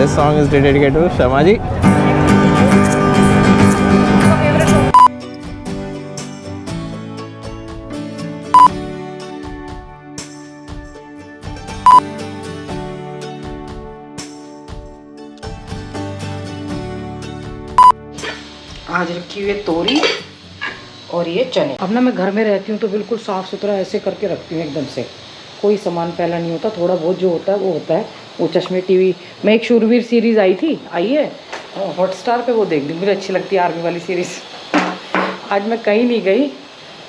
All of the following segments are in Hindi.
This song is dedicated to Shama ji. आज रखी हुई है तोरी और ये चने। अब ना मैं घर में रहती हूँ तो बिल्कुल साफ़ सुथरा ऐसे करके रखती हूँ एकदम से, कोई सामान फैला नहीं होता, थोड़ा बहुत जो होता है वो होता है। वो चश्मे टीवी में एक शूरवीर सीरीज़ आई है हॉटस्टार पे, वो देख ली, मुझे अच्छी लगती है आर्मी वाली सीरीज़। आज मैं कहीं नहीं गई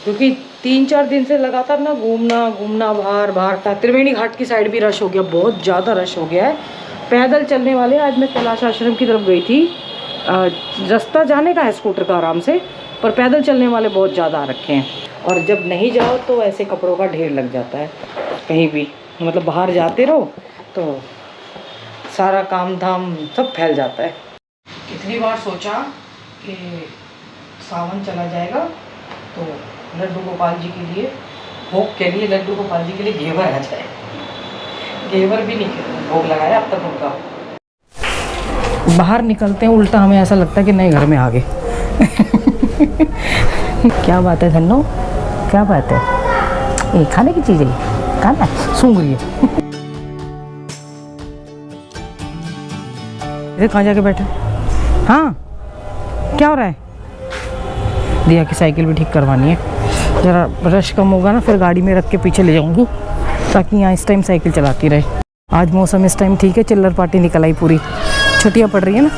क्योंकि 3-4 दिन से लगातार ना घूमना बाहर। त्रिवेणी घाट की साइड भी रश हो गया, बहुत ज़्यादा रश हो गया है। पैदल चलने वाले, आज मैं कैलाश आश्रम की तरफ गई थी, रास्ता जाने का है स्कूटर का आराम से, पर पैदल चलने वाले बहुत ज़्यादा आ रखे हैं। और जब नहीं जाओ तो ऐसे कपड़ों का ढेर लग जाता है कहीं भी, मतलब बाहर जाते रहो तो सारा काम धाम सब फैल जाता है। कितनी बार सोचा कि सावन चला जाएगा तो लड्डू गोपाल जी के लिए, भोग के लिए, लड्डू गोपाल जी के लिए घेवर आ जाए। घेवर भी नहीं भोग लगाया अब तक उनका। बाहर निकलते हैं उल्टा हमें ऐसा लगता है कि नए घर में आ गए। क्या बात है धन्नो, क्या बात है, ये खाने की चीज़ है, खाना सूंघ रही है। इधर कहाँ जाके बैठे? हाँ क्या हो रहा है? दिया की साइकिल भी ठीक करवानी है, ज़रा रश कम होगा ना फिर गाड़ी में रख के पीछे ले जाऊँगी ताकि यहाँ इस टाइम साइकिल चलाती रहे। आज मौसम इस टाइम ठीक है, चिल्लर पार्टी निकल आई पूरी, छुट्टियाँ पड़ रही है ना।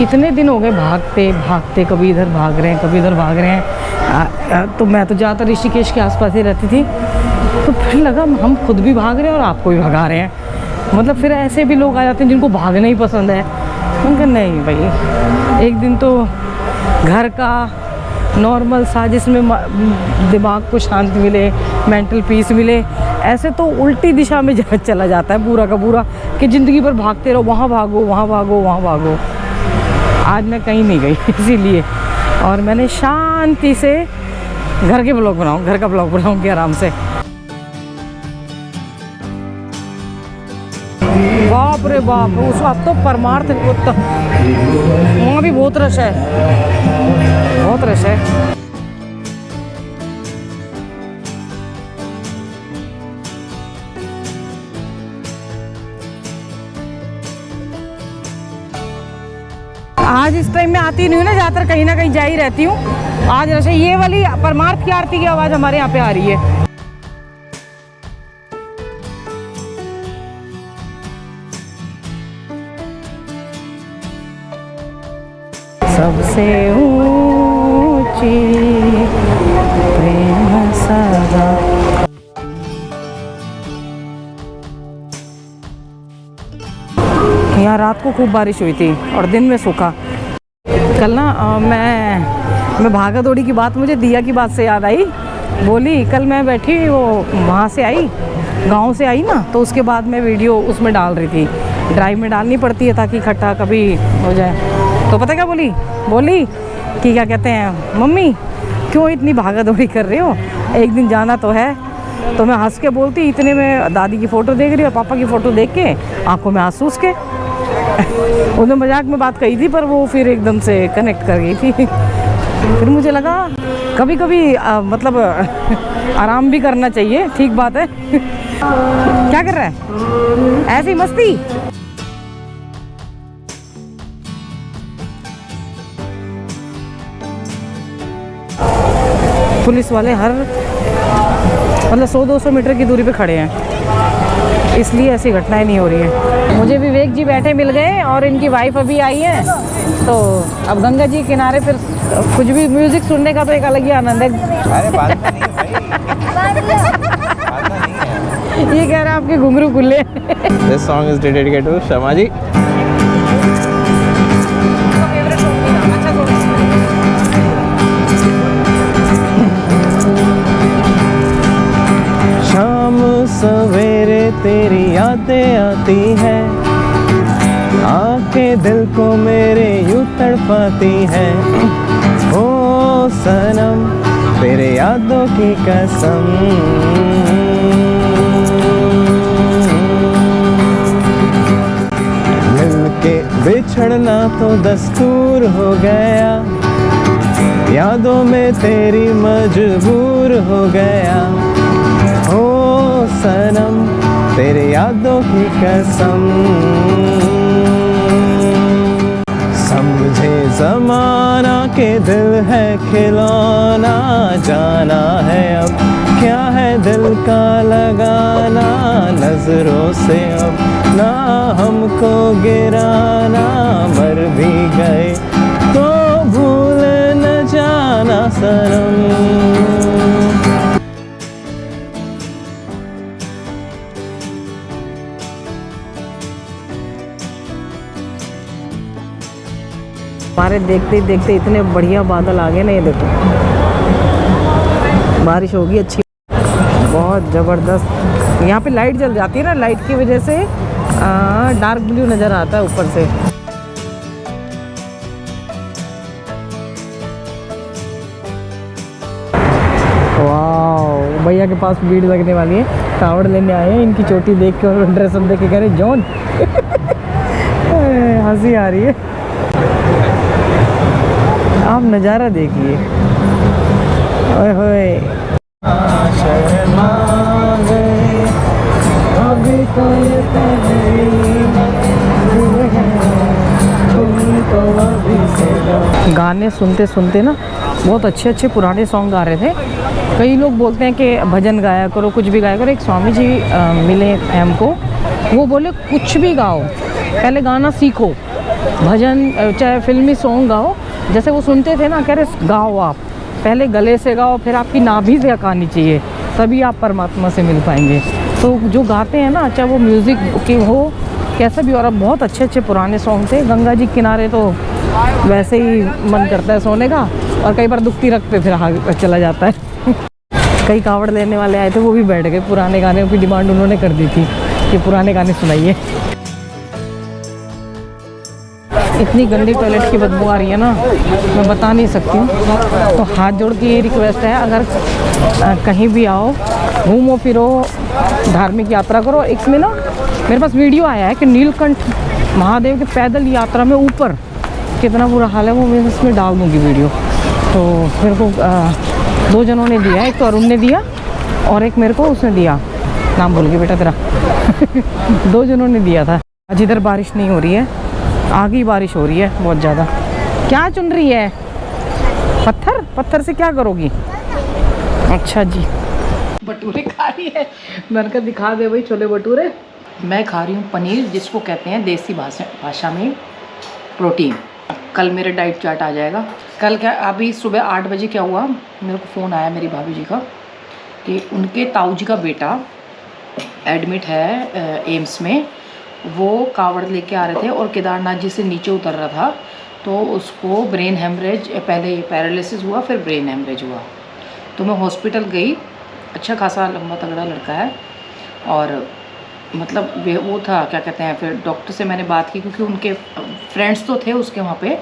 इतने दिन हो गए भागते, कभी इधर भाग रहे हैं कभी इधर भाग रहे हैं। तो मैं तो ज़्यादातर ऋषिकेश के आसपास ही रहती थी, तो फिर लगा हम खुद भी भाग रहे हैं और आपको भी भगा रहे हैं। मतलब फिर ऐसे भी लोग आ जाते हैं जिनको भागना ही पसंद है। उनका नहीं भाई, एक दिन तो घर का नॉर्मल सा जिसमें दिमाग को शांति मिले, मेंटल पीस मिले, ऐसे तो उल्टी दिशा में चला जाता है पूरा का पूरा कि ज़िंदगी भर भागते रहो, वहाँ भागो। आज मैं कहीं नहीं गई इसीलिए, और मैंने शांति से घर का ब्लॉग बनाऊँगी आराम से। बाप रे बाप, उस अब तो परमार्थ वहाँ भी बहुत रश है। आज इस टाइम में आती नहीं हूँ ना, ज़्यादातर कहीं ना कहीं जा ही रहती हूँ। आज रश है। ये वाली परमार्थ की आरती की आवाज़ हमारे यहाँ पे आ रही है। सबसे ऊंची प्रेम सदा। यहाँ रात को खूब बारिश हुई थी और दिन में सूखा। कल ना मैं भागा दौड़ी की बात, मुझे दिया की बात से याद आई। बोली कल मैं बैठी, वो वहाँ से आई, गांव से आई ना, तो उसके बाद मैं वीडियो उसमें डाल रही थी। ड्राइव में डालनी पड़ती है ताकि इकट्ठा कभी हो जाए। तो पता क्या बोली कि क्या कहते हैं, मम्मी क्यों इतनी भागा दौड़ी कर रहे हो, एक दिन जाना तो है। तो मैं हंस के बोलती, इतने में दादी की फ़ोटो देख रही और पापा की फ़ोटो देख के आंखों में आंसू के। उन्होंने मजाक में बात कही थी पर वो फिर एकदम से कनेक्ट कर गई थी। फिर मुझे लगा कभी कभी मतलब आराम भी करना चाहिए, ठीक बात है। क्या कर रहा है, ऐसी मस्ती। पुलिस वाले हर मतलब 100-200 मीटर की दूरी पे खड़े हैं, इसलिए ऐसी घटनाएं नहीं हो रही हैं। मुझे विवेक जी बैठे मिल गए और इनकी वाइफ अभी आई है, तो अब गंगा जी किनारे फिर कुछ भी म्यूजिक सुनने का तो एक अलग ही आनंद है। ये कह रहा है आपके घुंघरू खुले। This song is dedicated to Shama ji. शाम सवेरे तेरी यादें आती हैं, आंखें दिल को मेरे यूं तड़पाती हैं। ओ सनम तेरे यादों की कसम, बिछड़ना तो दस्तूर हो गया, यादों में तेरी मजबूर हो गया। ओ सनम तेरे यादों की कसम, समझे ज़माना के दिल है खिलौना, जाना है अब क्या है दिल का लगाना, नजरों से अब ना हमको गिराना, मर भी गए तो भूल न जाना सनम। हमारे देखते ही देखते इतने बढ़िया बादल आ गए ना, ये देखो बारिश होगी अच्छी, बहुत ज़बरदस्त। यहाँ पे लाइट जल जाती है ना, लाइट की वजह से डार्क ब्लू नज़र आता है ऊपर से। वाह, भैया के पास भीड़ लगने वाली है, कावड़ लेने आए हैं। इनकी चोटी देख के और ड्रेस देख के कह रहे जॉन हंसी आ रही है। आप नज़ारा देखिए, ओए होए। गाने सुनते सुनते ना बहुत अच्छे अच्छे पुराने सॉन्ग गा रहे थे। कई लोग बोलते हैं कि भजन गाया करो, कुछ भी गाया करो। एक स्वामी जी मिले हमको, वो बोले कुछ भी गाओ, पहले गाना सीखो, भजन चाहे फिल्मी सॉन्ग गाओ। जैसे वो सुनते थे ना, कह रहे गाओ, आप पहले गले से गाओ, फिर आपकी नाभि से आनी चाहिए, तभी आप परमात्मा से मिल पाएंगे। तो जो गाते हैं ना, चाहे वो म्यूज़िक की हो कैसा भी, और अब बहुत अच्छे अच्छे पुराने सॉन्ग थे। गंगा जी किनारे तो वैसे ही मन करता है सोने का, और कई बार दुखती रख पे फिर चला जाता है। कई कावड़ लेने वाले आए थे, वो भी बैठ गए, पुराने गाने की डिमांड उन्होंने कर दी थी कि पुराने गाने सुनाइए। इतनी गंदी टॉयलेट की बदबू आ रही है ना, मैं बता नहीं सकती हूँ। तो हाथ जोड़ के ये रिक्वेस्ट है, अगर कहीं भी आओ, घूमो फिरो, धार्मिक यात्रा करो। इसमें ना मेरे पास वीडियो आया है कि नीलकंठ महादेव के पैदल यात्रा में ऊपर कितना बुरा हाल है, वो मैं इसमें डाल दूँगी वीडियो। तो मेरे को 2 जनों ने दिया, एक तो अरुण ने दिया और एक मेरे को उसने दिया, नाम भूल गई बेटा तेरा 2 जनों ने दिया था। आज इधर बारिश नहीं हो रही है, आगे बारिश हो रही है बहुत ज़्यादा। क्या चुन रही है? पत्थर? पत्थर से क्या करोगी? अच्छा जी, भटूरे खा रही है। मैंने कहा दिखा दे भाई छोले भटूरे। मैं खा रही हूँ पनीर, जिसको कहते हैं देसी भाषा में प्रोटीन। कल मेरे डाइट चार्ट आ जाएगा। कल क्या, अभी सुबह 8 बजे क्या हुआ, मेरे को फ़ोन आया मेरी भाभी जी का कि उनके ताऊ जी का बेटा एडमिट है एम्स में। वो कावड़ लेके आ रहे थे और केदारनाथ जी से नीचे उतर रहा था, तो उसको ब्रेन हेमरेज, पहले पैरालिसिस हुआ, फिर ब्रेन हेमरेज हुआ। तो मैं हॉस्पिटल गई। अच्छा खासा लंबा तगड़ा लड़का है, और मतलब वो था क्या कहते हैं, फिर डॉक्टर से मैंने बात की, क्योंकि उनके फ्रेंड्स तो थे उसके वहाँ पे,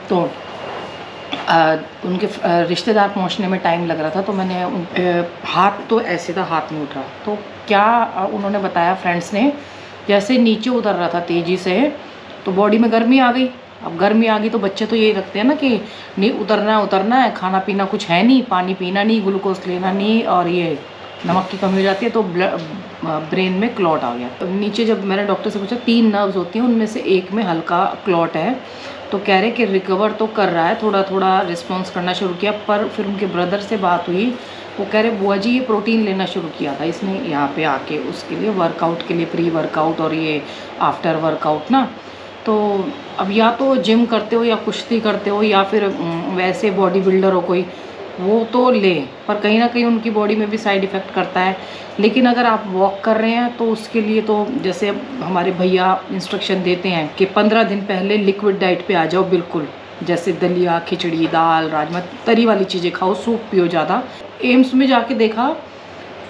तो उनके रिश्तेदार पहुँचने में टाइम लग रहा था। तो मैंने हाथ तो ऐसे था, हाथ नहीं उठा। तो क्या उन्होंने बताया फ्रेंड्स ने, जैसे नीचे उतर रहा था तेज़ी से, तो बॉडी में गर्मी आ गई। अब गर्मी आ गई तो बच्चे तो यही रखते हैं ना कि नहीं उतरना है, खाना पीना कुछ है नहीं, पानी पीना नहीं, ग्लूकोज लेना नहीं, और ये नमक की कमी हो जाती है, तो ब्रेन में क्लॉट आ गया। नीचे जब मैंने डॉक्टर से पूछा, 3 नर्व्स होती हैं, उनमें से एक में हल्का क्लॉट है। तो कह रहे कि रिकवर तो कर रहा है, थोड़ा थोड़ा रिस्पॉन्स करना शुरू किया। पर फिर उनके ब्रदर से बात हुई, वो कह रहे बुआ जी ये प्रोटीन लेना शुरू किया था इसने यहाँ पे आके, उसके लिए वर्कआउट के लिए, प्री वर्कआउट और ये आफ्टर वर्कआउट ना। तो अब या तो जिम करते हो या कुश्ती करते हो या फिर वैसे बॉडी बिल्डर हो कोई, वो तो ले, पर कहीं ना कहीं उनकी बॉडी में भी साइड इफ़ेक्ट करता है। लेकिन अगर आप वॉक कर रहे हैं तो उसके लिए तो जैसे हमारे भैया इंस्ट्रक्शन देते हैं कि 15 दिन पहले लिक्विड डाइट पे आ जाओ बिल्कुल, जैसे दलिया, खिचड़ी, दाल, राजमा, तरी वाली चीज़ें खाओ, सूप पियो ज़्यादा। एम्स में जाके देखा,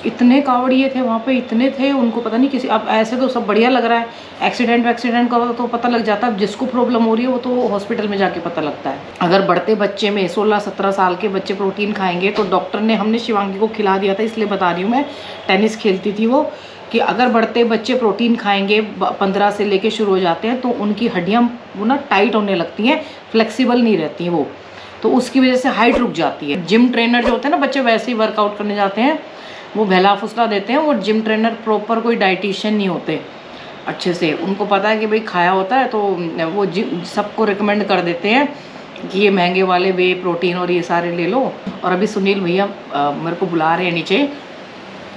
इतने कावड़िए थे वहाँ पे, इतने थे, उनको पता नहीं किसी, अब ऐसे तो सब बढ़िया लग रहा है, एक्सीडेंट का तो पता लग जाता है, जिसको प्रॉब्लम हो रही है वो तो हॉस्पिटल में जाके पता लगता है। अगर बढ़ते बच्चे में 16-17 साल के बच्चे प्रोटीन खाएंगे, तो डॉक्टर ने, हमने शिवांगी को खिला दिया था, इसलिए बता रही हूँ मैं, टेनिस खेलती थी वो, कि अगर बढ़ते बच्चे प्रोटीन खाएंगे 15 से लेके शुरू हो जाते हैं तो उनकी हड्डियाँ वो ना टाइट होने लगती हैं, फ्लेक्सिबल नहीं रहती हैं वो, तो उसकी वजह से हाइट रुक जाती है। जिम ट्रेनर जो होते हैं ना, बच्चे वैसे ही वर्कआउट करने जाते हैं, वो बहला फुसला देते हैं, और जिम ट्रेनर प्रॉपर कोई डाइटिशियन नहीं होते अच्छे से, उनको पता है कि भाई खाया होता है तो वो जिम सबको रिकमेंड कर देते हैं कि ये महंगे वाले वे प्रोटीन और ये सारे ले लो। और अभी सुनील भैया मेरे को बुला रहे हैं नीचे,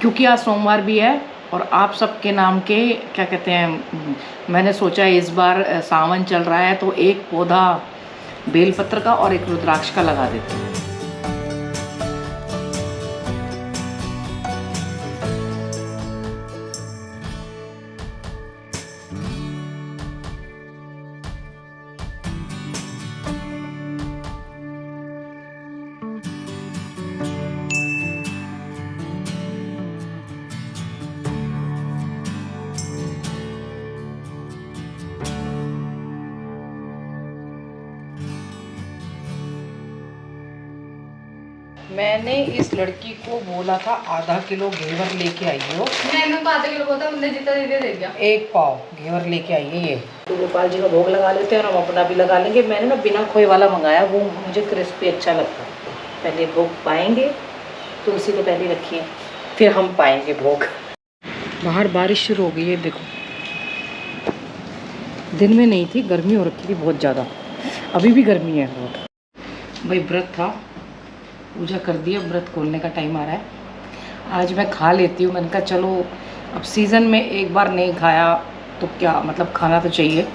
क्योंकि आज सोमवार भी है और आप सबके नाम के क्या कहते हैं, मैंने सोचा इस बार सावन चल रहा है तो एक पौधा बेलपत्र का और एक रुद्राक्ष का लगा देते हैं। मैंने इस लड़की को बोला था आधा किलो घेवर लेके आइए, मैंने आधा किलो बोला, मुझे जितना दे दिया। 1 पाव घेवर लेके आइए। ये तो गोपाल जी का भोग लगा लेते हैं और हम अपना भी लगा लेंगे। मैंने ना बिना खोए वाला मंगाया, वो मुझे क्रिस्पी अच्छा लगता है। पहले भोग पाएंगे, तुलसी तो पहले रखिए, फिर हम पाएंगे भोग। बाहर बारिश शुरू हो गई है, देखो दिन में नहीं थी, गर्मी हो रखी थी बहुत ज़्यादा, अभी भी गर्मी है बहुत। भाई व्रत था, पूजा कर दिया, व्रत खोलने का टाइम आ रहा है। आज मैं खा लेती हूँ, मैंने कहा चलो अब सीज़न में एक बार नहीं खाया तो क्या मतलब, खाना तो चाहिए।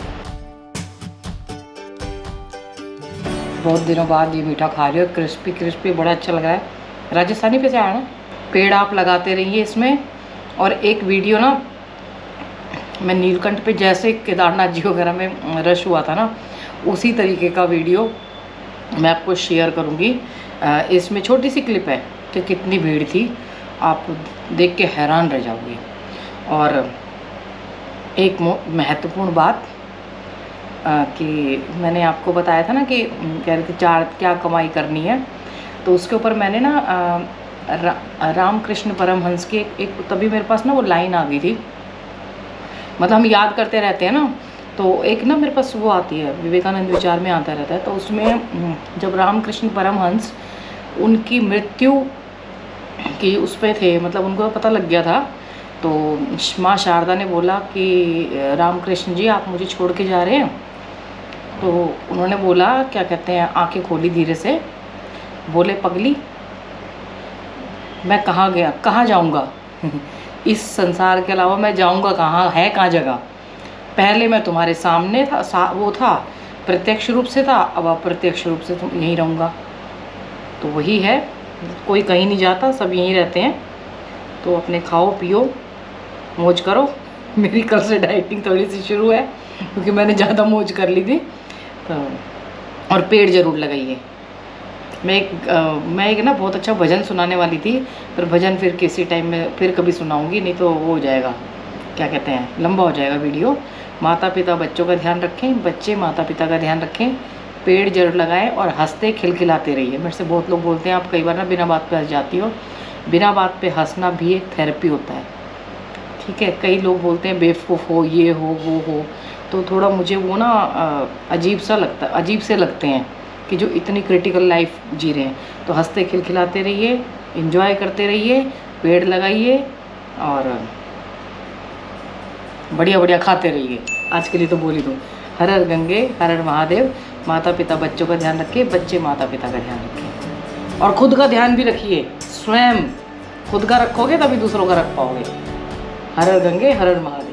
बहुत दिनों बाद ये मीठा खा रही हो, क्रिस्पी क्रिस्पी बड़ा अच्छा लग रहा है। राजस्थानी पे से आया ना। पेड़ आप लगाते रहिए इसमें। और एक वीडियो ना मैं नीलकंठ पे जैसे केदारनाथ जी वगैरह में रश हुआ था ना, उसी तरीके का वीडियो मैं आपको शेयर करूँगी। इसमें छोटी सी क्लिप है कि कितनी भीड़ थी, आप देख के हैरान रह जाओगे। और एक महत्वपूर्ण बात कि मैंने आपको बताया था ना कि कह रहे थे क्या कमाई करनी है, तो उसके ऊपर मैंने ना रामकृष्ण परमहंस की एक तभी मेरे पास ना वो लाइन आ गई थी, मतलब हम याद करते रहते हैं ना, तो एक ना मेरे पास वो आती है, विवेकानंद विचार में आता रहता है। तो उसमें जब रामकृष्ण परमहंस उनकी मृत्यु की उस पे थे, मतलब उनको पता लग गया था, तो माँ शारदा ने बोला कि रामकृष्ण जी आप मुझे छोड़ के जा रहे हैं। तो उन्होंने बोला, क्या कहते हैं, आंखें खोली धीरे से, बोले पगली मैं कहाँ गया, कहाँ जाऊँगा इस संसार के अलावा मैं जाऊँगा कहाँ, है कहाँ जगह। पहले मैं तुम्हारे सामने था, वो था प्रत्यक्ष रूप से था, अब अप्रत्यक्ष रूप से तुम यहीं रहूँगा। तो वही है, कोई कहीं नहीं जाता, सब यहीं रहते हैं। तो अपने खाओ पियो मौज करो। मेरी कल से डाइटिंग थोड़ी सी शुरू है, क्योंकि मैंने ज़्यादा मौज कर ली थी। तो और पेड़ ज़रूर लगाइए। मैं एक ना बहुत अच्छा भजन सुनाने वाली थी, पर भजन फिर किसी टाइम में फिर कभी सुनाऊंगी, नहीं तो वो हो जाएगा, क्या कहते हैं, लंबा हो जाएगा वीडियो। माता पिता बच्चों का ध्यान रखें, बच्चे माता पिता का ध्यान रखें, पेड़ जरूर लगाएं और हंसते खिलखिलाते रहिए। मेरे से बहुत लोग बोलते हैं आप कई बार ना बिना बात पे हंस जाती हो। बिना बात पे हंसना भी एक थेरेपी होता है, ठीक है। कई लोग बोलते हैं बेवकूफ़ हो, ये हो वो हो, तो थोड़ा मुझे वो ना अजीब से लगते हैं कि जो इतनी क्रिटिकल लाइफ जी रहे हैं। तो हंसते खिलखिलाते रहिए, एंजॉय करते रहिए, पेड़ लगाइए और बढ़िया बढ़िया खाते रहिए। आज के लिए तो बोल ही दूँ, हर हर गंगे हर हर महादेव। माता पिता बच्चों का ध्यान रखिए, बच्चे माता पिता का ध्यान रखिए, और खुद का ध्यान भी रखिए। स्वयं खुद का रखोगे तभी दूसरों का रख पाओगे। हर हर गंगे हर हर महादेव।